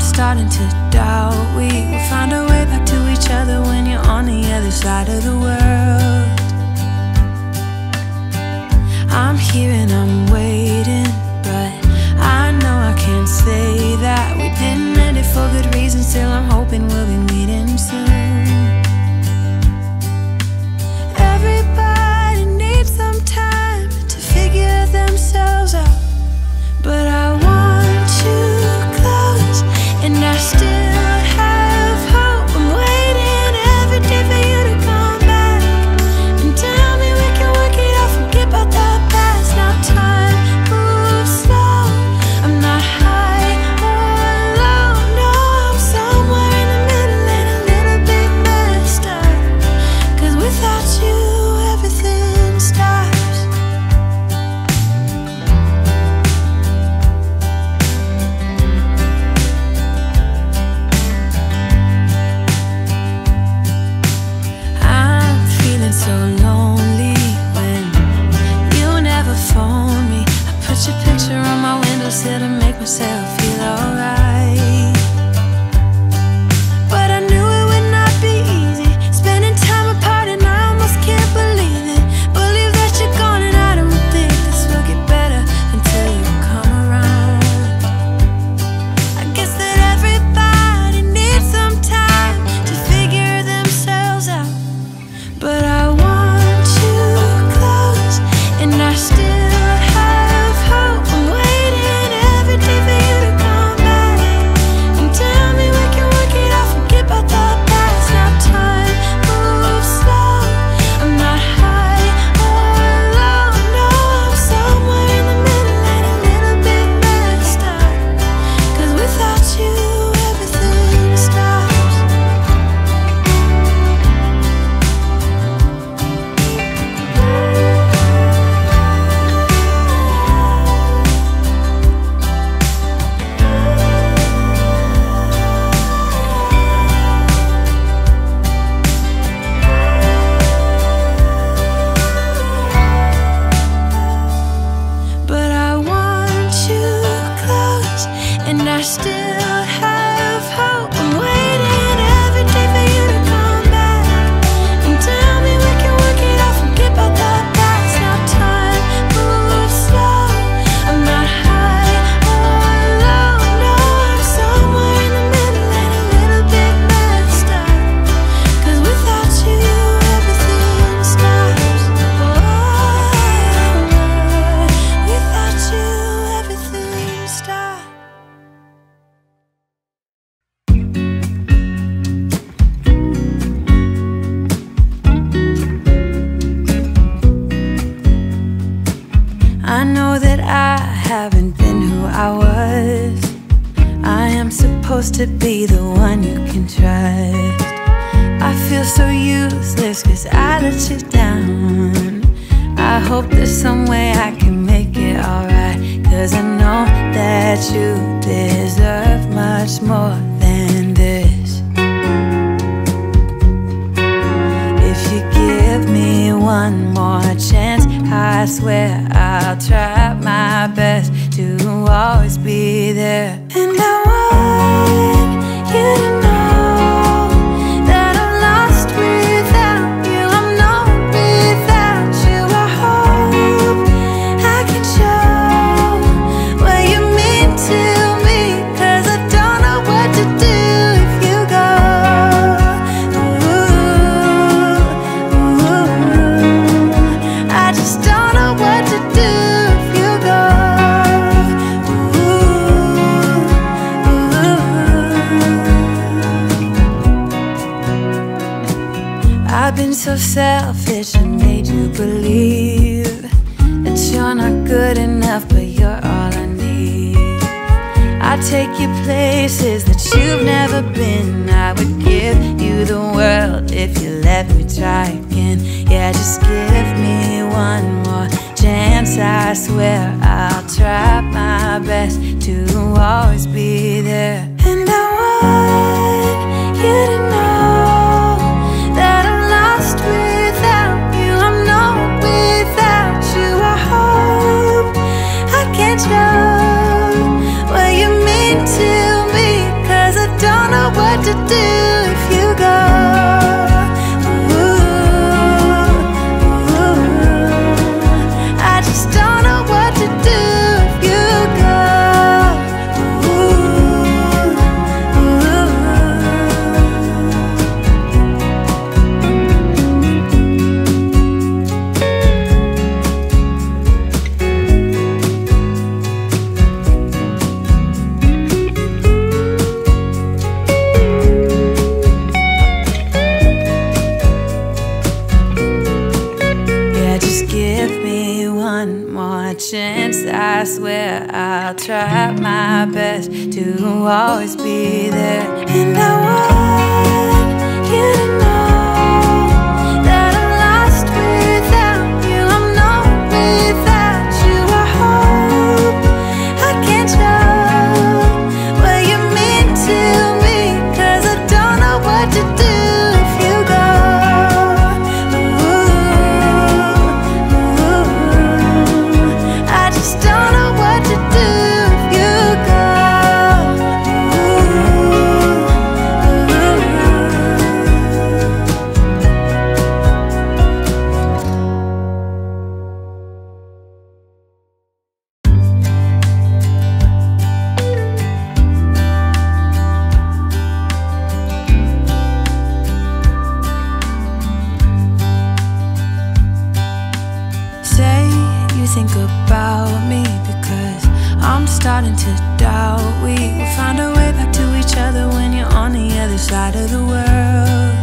starting to doubt we will find our way back to each other when you're on the other side of the world. I'm here and I'm waiting, but I know I can't say that we didn't end it for good reasons. Still I'm hoping we'll be meeting soon. Everybody needs some time to figure themselves out, but I want you close, and I still have hope. I'm waiting every day for you to come back and tell me we can work it out, forget about the past. Now time moves slow, I'm not high or low, no, I'm somewhere in the middle and a little bit messed up, 'cause without you everything stops. I'm feeling so lonely when you never phone me. I put your picture on my windowsill to make myself feel alright, but I knew it would not be easy, spending time apart, and I almost can't believe it. Believe that you're gone, and I don't think this will get better until you come around. I guess that everybody needs some time to figure themselves out, but I want you close, and I still have hope. I'm waiting every day for you to come back and tell me we can work it out, forget about the past. Now time moves slow, I'm not high or low, no, I'm somewhere in the middle and a little bit messed up, 'cause without you everything stops. But I want you close, and I still have hope. I'm waiting every day for you to come back and tell me we can work it out, forget about the past. Now time moves slow, I'm not high or low, no, I'm somewhere in the middle and a little bit messed up, 'cause without you everything stops. Without you everything stops. I know that I haven't been who I was. I am supposed to be the one you can trust. I feel so useless 'cause I let you down. I hope there's some way I can make it alright, 'cause I know that you deserve much more than this. If you give me one more chance, I swear I'll try my best to always be there. And I want you to know that I'm lost without you. I'm not without you. I hope I can show what you mean to me, 'cause I don't know what to do if you go. I just don't know what to do if you go. I've been so selfish and made you believe that you're not good enough, but you're all I need. I'd take you places that you've never been. I would give you the world if you let me try again. Yeah, just give me one more chance. I swear I'll try my best to always be there. And I want you to know that I'm lost without you. I'm not without you. I hope I can show what you mean to me, 'cause try my best to always be there. And I want you to know that I'm lost without you. I'm not without you. I hope I can show what you mean to me, 'cause I don't know what to do if you go. I just don't know what to do if you go. Say you think about me, because I'm starting to doubt we will find our way back to each other when you're on the other side of the world.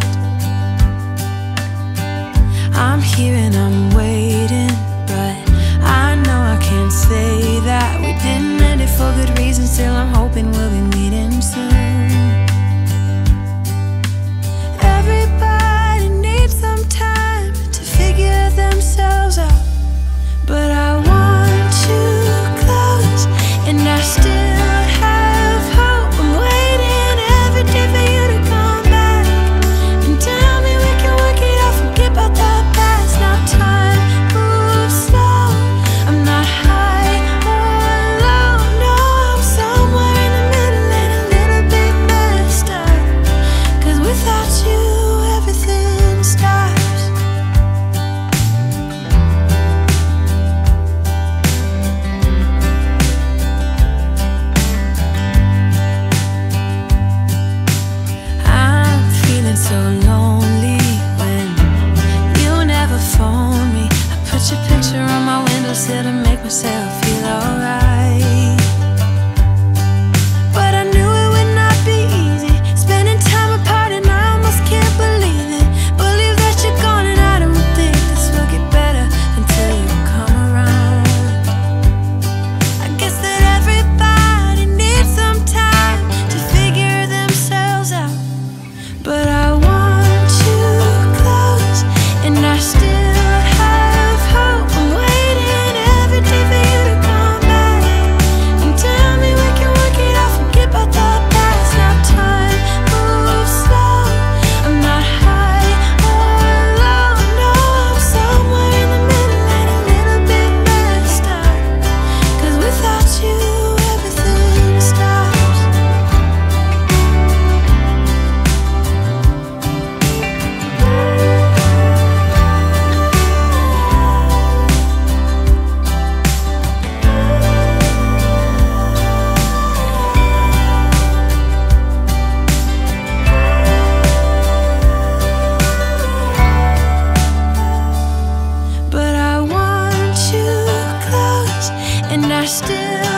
I'm here and I'm waiting, but I know I can't say that we didn't end it for good reason. Still I'm hoping we'll be meeting soon. Everybody needs some time to figure themselves out, but I want you close, and I still have hope. I'm waiting every day for you to come back and tell me we can work it out, forget about the past. Now time moves slow. I'm not high or low, no, I'm somewhere in the middle and a little bit messed up, 'cause without you everything stops. I'm feeling so lonely when you never phone me. I put your picture on my windowsill to make myself feel alright, but I knew it would not be easy spending time apart, and I almost can't believe it. Believe that you're gone, and I don't think this will get better until you come around. I guess that everybody needs some time to figure themselves out, but I want you close, and I still have hope. I'm waiting every day for you to come back and tell me we can work it out, forget about the past. Now time moves slow. I'm not high or low, no, I'm somewhere in the middle and a little bit messed up, 'cause without you everything stops. But I want you close, and I still